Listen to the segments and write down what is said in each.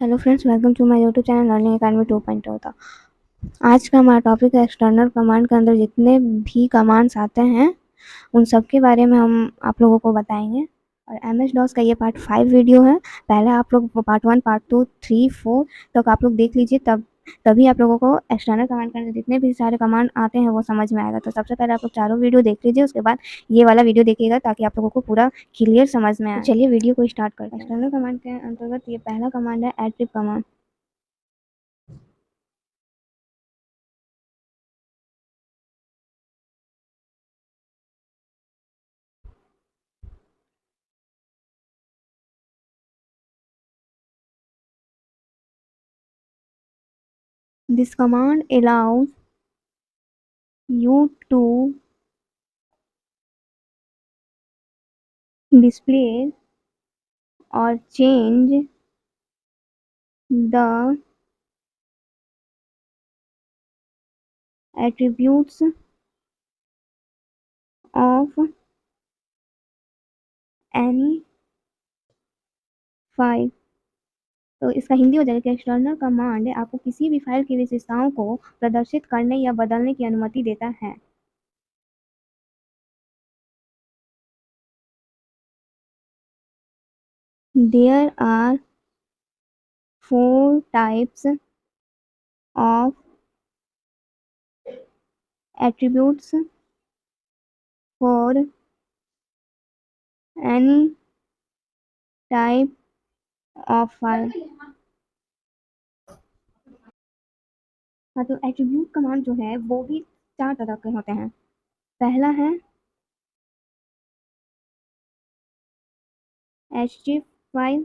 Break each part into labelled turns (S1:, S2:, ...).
S1: Hello friends, welcome to my YouTube channel Learning Academy 2.0 था। आज का हमारा टॉपिक है एक्सटर्नल कमांड के अंदर जितने भी कमांड्स आते हैं उन सब के बारे में हम आप लोगों को बताएंगे। और एम एस डॉस का ये पार्ट 5 वीडियो है। पहले आप लोग पार्ट 1, पार्ट 2, 3, 4 तक आप लोग देख लीजिए, तभी आप लोगों को एक्सटर्नल कमांड के अंदर जितने भी सारे कमांड आते हैं वो समझ में आएगा। तो सबसे पहले आप लोग चारों वीडियो देख लीजिए, उसके बाद ये वाला वीडियो देखिएगा ताकि आप लोगों को पूरा क्लियर समझ में आए। तो चलिए वीडियो को स्टार्ट करते हैं। एक्सटर्नल कमांड के अंतर्गत ये पहला कमांड है एट्रिब command. This command allows you to display or change the attributes of any file। तो इसका हिंदी हो जाएगा कि एक्सटर्नल कमांड आपको किसी भी फाइल की विशेषताओं को प्रदर्शित करने या बदलने की अनुमति देता है। There are 4 types of attributes for any type of file। हाँ, तो एट्रीब्यूट कमांड जो है वो भी 4 तरह के होते हैं। पहला है href फाइल,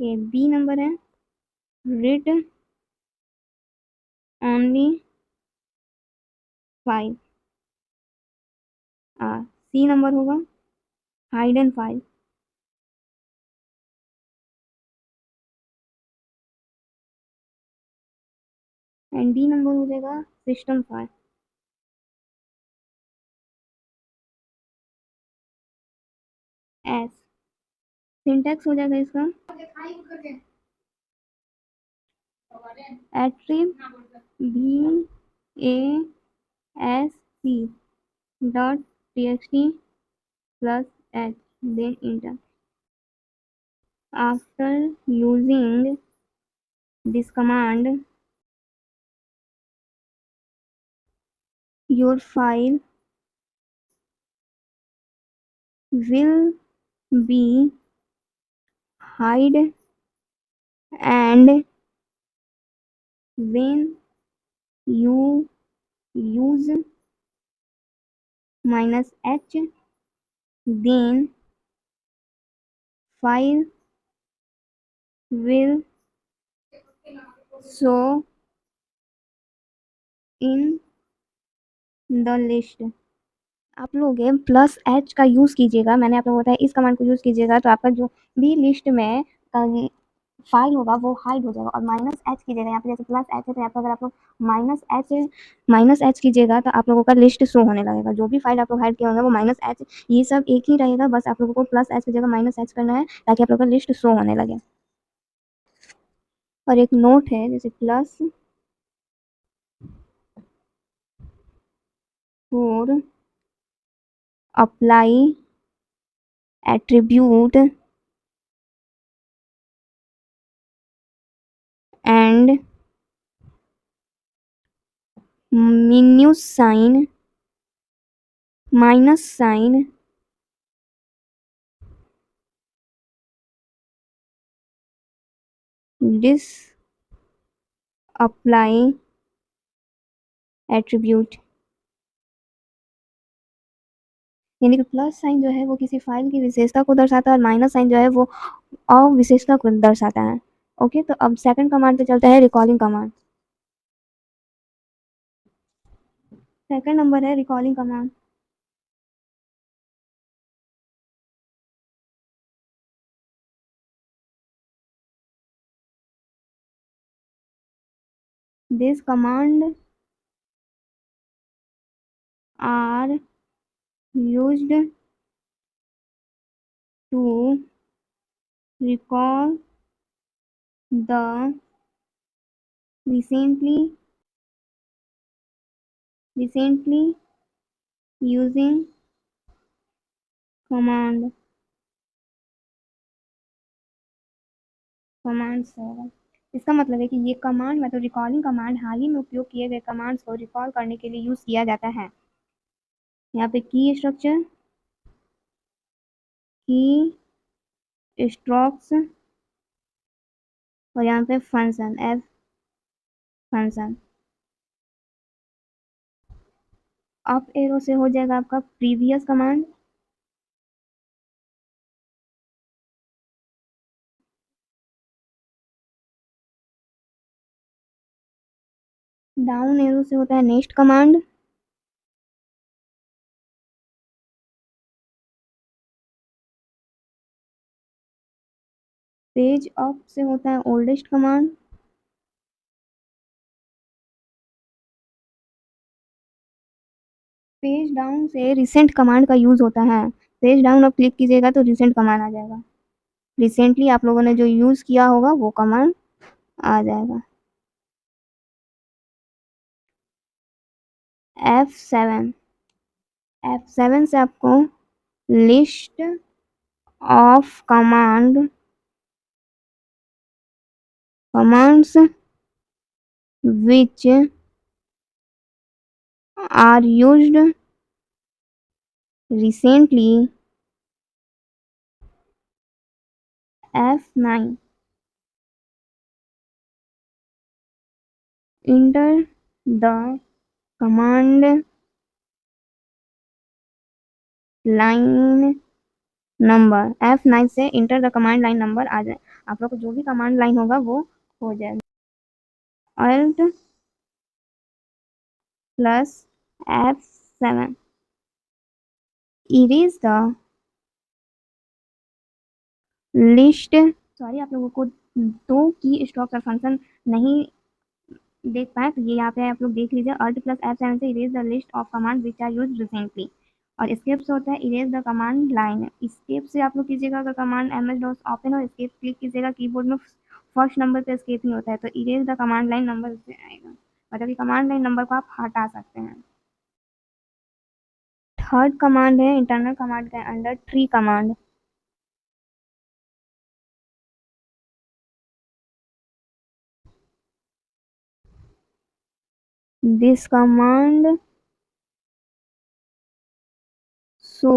S1: ये बी नंबर है read only file, C number होगा hidden file, and D number हो जाएगा सिस्टम फाइल। एस सिंटैक्स हो जाएगा इसका attrib B A S C dot txt plus h then enter। After using this command your file will be hide, and when you use -h then file will show in the list। आप लोग +h का use कीजिएगा, मैंने आप लोगों को बताया इस कमांड को यूज़ कीजिएगा तो आपका जो भी लिस्ट में फाइल होगा वो हाइड हो जाएगा। और -h कीजिएगा, यहाँ पे जैसे +h है तो यहाँ पर अगर आप लोग -h कीजिएगा तो आप लोगों का लिस्ट शो होने लगेगा। जो भी फाइल आप लोग हाइड किए होंगे वो -h, ये सब एक ही रहेगा, बस आप लोगों को +h की जगह -h करना है ताकि आप लोग का लिस्ट शो होने लगे। और एक नोट है जैसे plus for apply attribute and minus sign disapply attribute। यानी कि प्लस साइन जो है वो किसी फाइल की विशेषता को दर्शाता है और माइनस साइन जो है वो अविशेषता को दर्शाता है। ओके, तो अब सेकंड कमांड पे चलते हैं, रिकॉलिंग कमांड। सेकंड नंबर है recalling command. This command are used to recall the recently using command commands होगा। इसका मतलब है कि ये कमांड मतलब रिकॉलिंग कमांड हाल ही में उपयोग किए गए कमांड्स को रिकॉल करने के लिए यूज किया जाता है। यहाँ पे की स्ट्रक्चर की स्ट्रोक्स और यहाँ पे function F function up arrow से हो जाएगा आपका प्रीवियस कमांड, डाउन एरो से होता है नेक्स्ट कमांड, पेज अप से होता है ओल्डेस्ट कमांड, पेज डाउन से रिसेंट कमांड का यूज होता है। पेज डाउन अब क्लिक कीजिएगा तो रिसेंट कमांड आ जाएगा, रिसेंटली आप लोगों ने जो यूज किया होगा वो कमांड आ जाएगा। F7 F7 से आपको list of commands which are used recently. F9 enter the command line number. F9 से enter the command line number आ जाए, आप लोग को जो भी कमांड लाइन होगा वो हो जाएगा। Alt plus F7 erase the list. Sorry आप लोगों को दो की स्ट्रोक और फंक्शन नहीं देख पाए तो ये यहाँ पे आप लोग देख लीजिए। Alt प्लस F7 से erase the list of command which are use recently. और स्केप से होता है erase the command line. Escape से आप लोग कीजिएगा अगर कमांड MS DOS ओपन हो, स्केप क्लिक कीजिएगा, कीबोर्ड में फर्स्ट नंबर पे स्केप ही होता है तो erase the command line number से आएगा, मतलब कि कमांड लाइन नंबर को आप हटा सकते हैं। थर्ड कमांड है इंटरनल कमांड के under tree command. This command show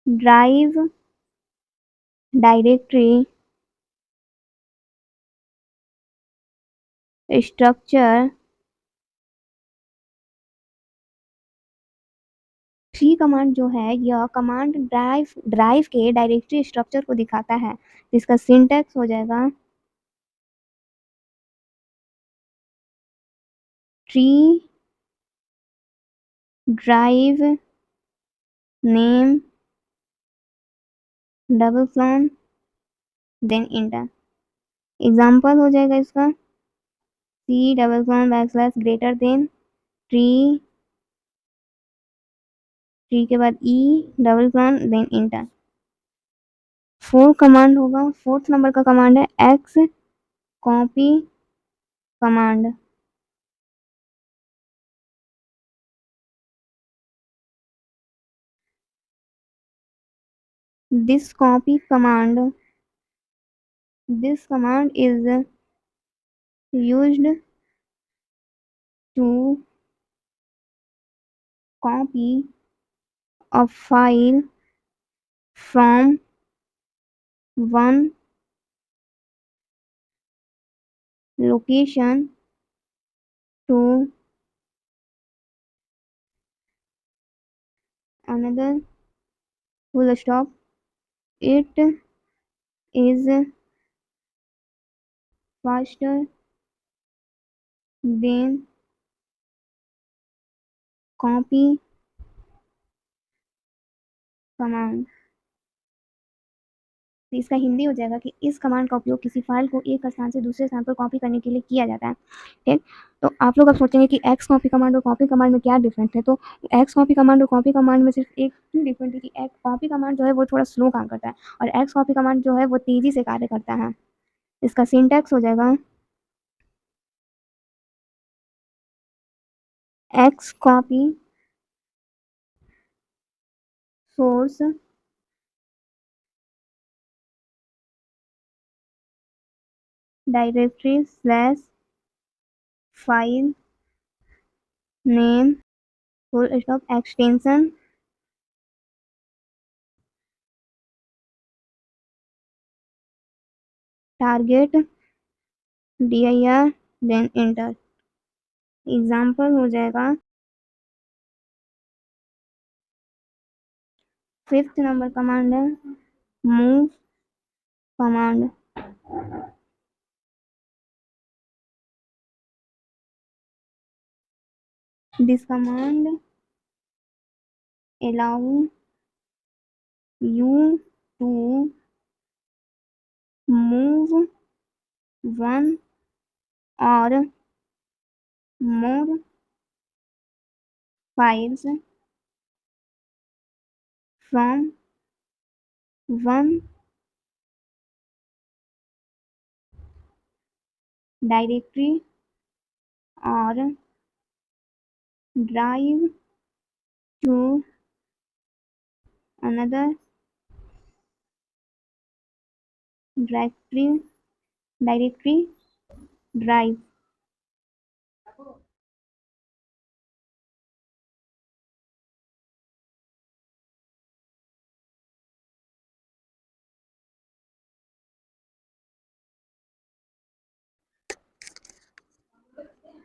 S1: drive directory structure. Tree command जो है यह कमांड ड्राइव के डायरेक्टरी स्ट्रक्चर को दिखाता है। इसका सिंटैक्स हो जाएगा tree drive name double colon then enter. Example हो जाएगा इसका C double colon backslash greater than tree, tree के बाद E double colon then enter. Fourth command होगा, फोर्थ नंबर का कमांड है x copy command. This copy command is used to copy a file from one location to another, full stop. It is faster than copy command. तो इसका हिंदी हो जाएगा कि इस command का उपयोग किसी फाइल को एक स्थान से दूसरे स्थान पर कॉपी करने के लिए किया जाता है। ठीक, तो आप लोग अब सोचेंगे कि एक्स कॉपी कमांड और कॉपी कमांड में क्या डिफरेंस है। तो एक्स कॉपी कमांड और कॉपी कमांड में सिर्फ एक ही डिफरेंस है कि एक कॉपी कमांड जो है वो थोड़ा स्लो काम करता है और एक्स कॉपी कमांड जो है वो तेजी से कार्य करता है। इसका सिंटैक्स हो जाएगा X copy source directory slash file name full stop extension target dir then enter. Example हो जाएगा 5th नंबर कमांड है move command. This command allow you to move one or more files from one directory or drive to another directory drive।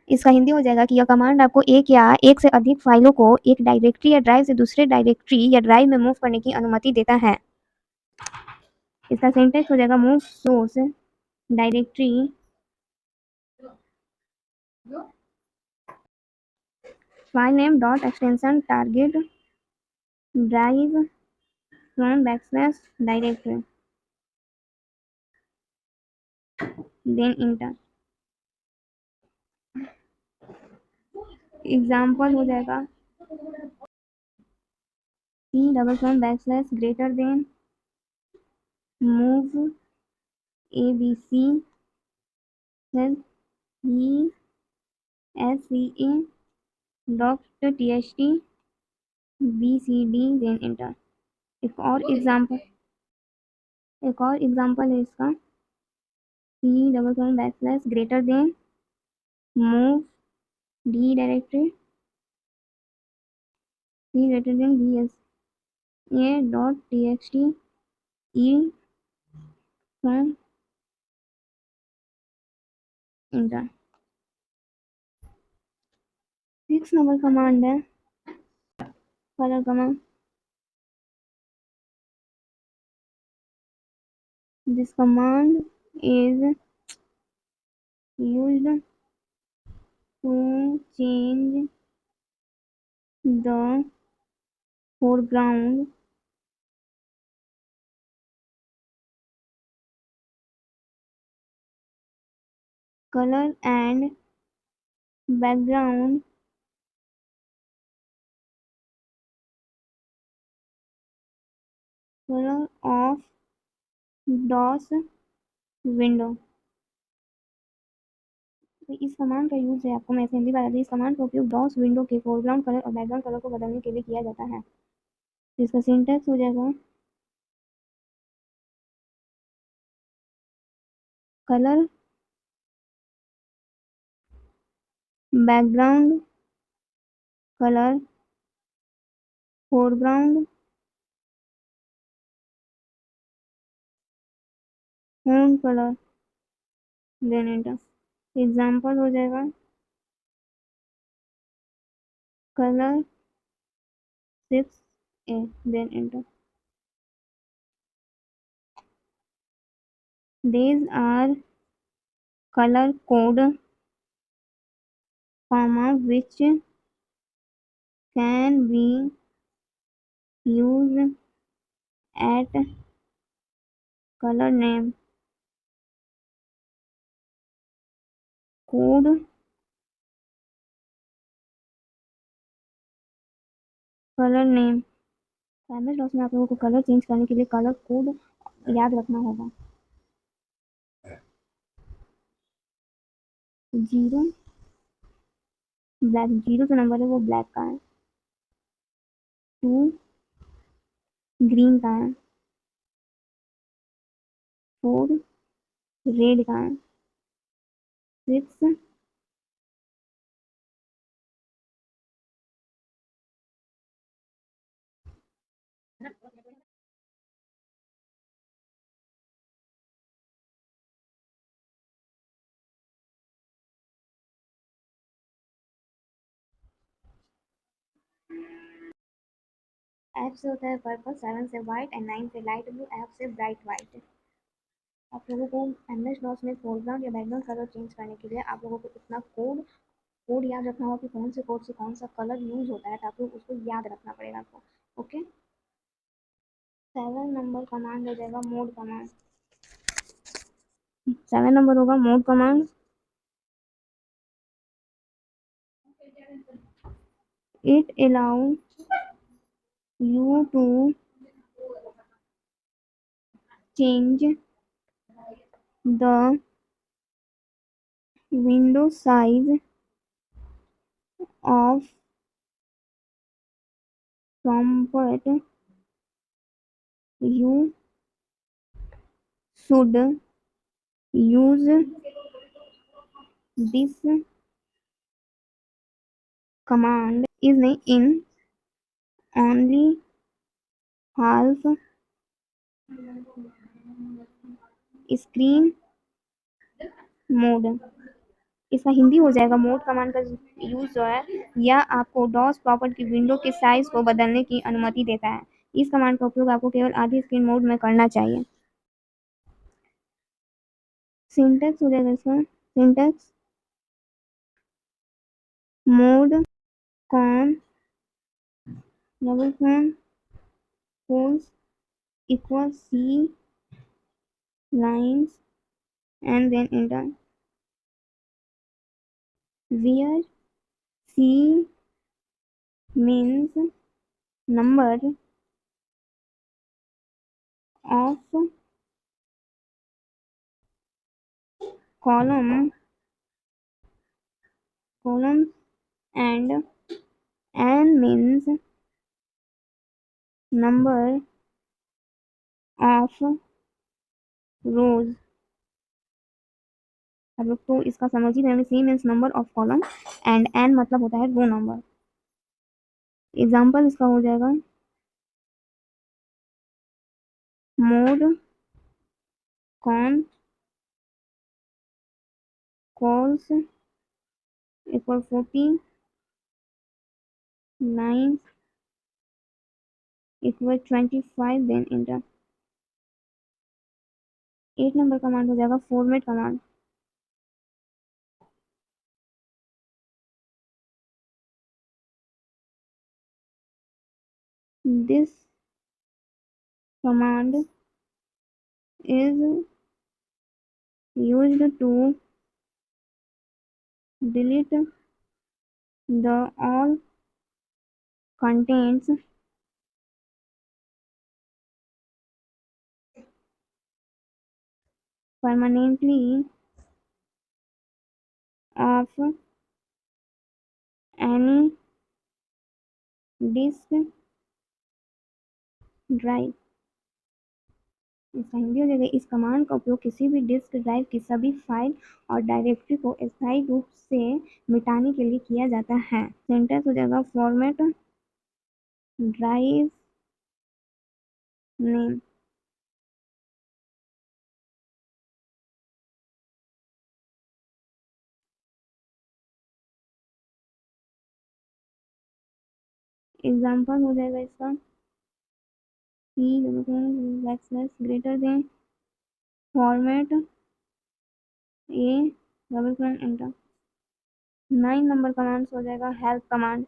S1: इसका हिंदी हो जाएगा कि यह command आपको एक या एक से अधिक फाइलों को एक डायरेक्टरी या ड्राइव से दूसरे डायरेक्टरी या ड्राइव में मूव करने की अनुमति देता है। इसका सिंटेक्स हो जाएगा move source directory file name dot extension target drive from backslash directory then enter. Example हो जाएगा C backslash greater than move abc esca doc.txt bcd then enter. एक और एग्जाम्पल है इसका C backslash greater than move d directory c greater than bsa dot txt e from enter. 6 number command है colour command. This command is used to change the foreground color and background color of DOS window. तो इस command का use है, आपको मैं ऐसे हिंदी बता दी, इस कमांड का उपयोग डॉस विंडो के फोरग्राउंड कलर और बैकग्राउंड कलर को बदलने के लिए किया जाता है। तो इसका सिंटैक्स हो जाएगा colour background colour foreground home colour then enter. Example हो जाएगा colour 6a then enter. These are color code which can be used at colour name, code, colour name. MS DOS में आप लोगों को कलर चेंज करने के लिए colour code याद रखना होगा। जीरो ब्लैक, जीरो जो नंबर है वो ब्लैक का है। टू ग्रीन का है। फोर रेड का है। सिक्स एफ से होता है पर्पल, सेवन से व्हाइट एंड नाइन से लाइट ब्लू, एफ से ब्राइट व्हाइट। आप लोगों को एमएस डॉस में फोरग्राउंड या बैकग्राउंड कलर चेंज करने के लिए आप लोगों को इतना कोड कोड याद रखना होगा कि कौन से कोड से कौन सा कलर यूज होता है, तो आप लोग उसको याद रखना पड़ेगा आपको। ओके। 7 नंबर कमांड हो जाएगा मोड कमांड। 7 नंबर होगा mode command. It allow you to change the window size of prompt. You should use this command is in only half screen mode। इसका हिंदी हो जाएगा मोड कमांड का use जो है या आपको डॉस प्रॉपर्ट की विंडो के साइज को बदलने की अनुमति देता है। इस कमांड का उपयोग आपको केवल आधी स्क्रीन मोड में करना चाहिए। सिंटैक्स हो जाएगा इसका। Syntax mode con double con cols equal C lines and then enter, where C means number of columns and N means number of rows। अब लोग तो इसका समझ ही रहे। C means number of column and N मतलब होता है रो नंबर। एग्जाम्पल इसका हो जाएगा mode con cols equal 40 lines equal 25 then enter. 8 number command हो जाएगा format command. This command is used to delete the all contents permanently of any disk drive. इसका हिंदी हो जाएगा इस कमांड का उपयोग किसी भी डिस्क ड्राइव की सभी फाइल और डायरेक्टरी को स्थायी रूप से मिटाने के लिए किया जाता है। सिंटैक्स हो जाएगा फॉर्मेट ड्राइव नेम। एग्जाम्पल हो जाएगा इसका greater than format A double colon enter. 9 number command हो जाएगा help command.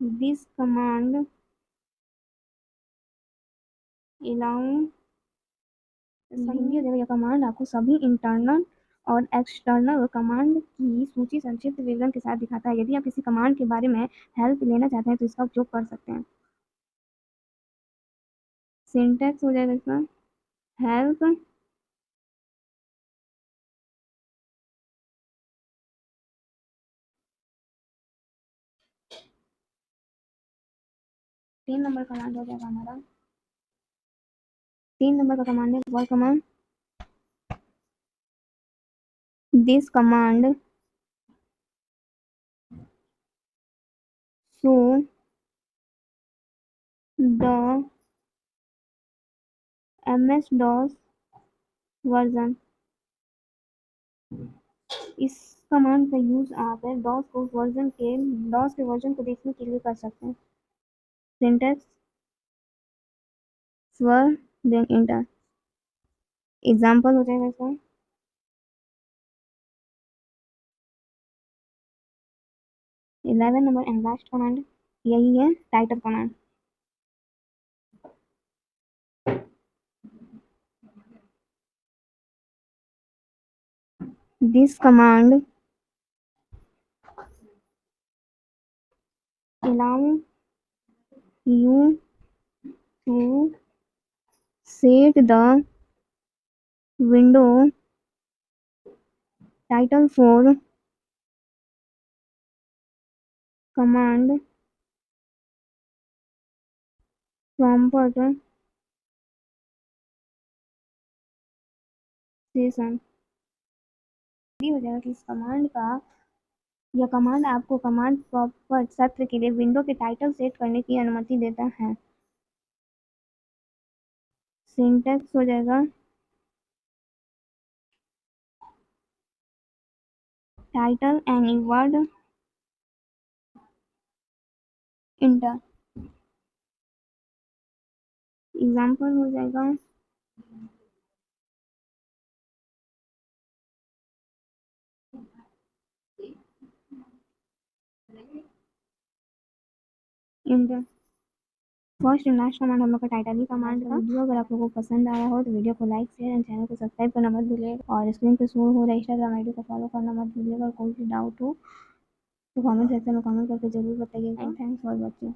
S1: This command allow Hindi हो जाएगा। यह कमांड आपको सभी इंटरनल और एक्सटर्नल कमांड की सूची संक्षिप्त विवरण के साथ दिखाता है। यदि आप किसी कमांड के बारे में हेल्प लेना चाहते हैं तो इसका उपयोग कर सकते हैं। सिंटैक्स हो जाएगा इसका हेल्प तीन नंबर कमांड हो जाएगा हमारा। 3 नंबर का कमांड है word command. This command show the MS DOS version. इस कमांड का यूज आप डॉस के वर्जन को देखने के लिए कर सकते हैं। सिंटैक्स स्वर देन इंटर। एग्जाम्पल हो जाएगा इसका 11 नंबर एंड लास्ट कमांड यही है title command. This command allow you to set the window title for command prompt session। ये हो जाएगा कि इस कमांड का यह कमांड आपको कमांड प्रॉम्प्ट सत्र के लिए विंडो के टाइटल सेट करने की अनुमति देता है। सिंटैक्स हो जाएगा title any word inter. Example हो जाएगा inter. First and last command हम लोग का टाइटल ही कमांड था। वीडियो अगर आप लोगों को पसंद आया हो तो वीडियो को लाइक शेयर एंड चैनल को सब्सक्राइब करना मत भूलिएगा और स्क्रीन पे शो हो रहा है इंस्टाग्राम आईडी को फॉलो करना मत भूलिएगा। और कोई भी डाउट हो तो कमेंट सेक्शन में कमेंट करके जरूर बताइएगा। Thanks for watching.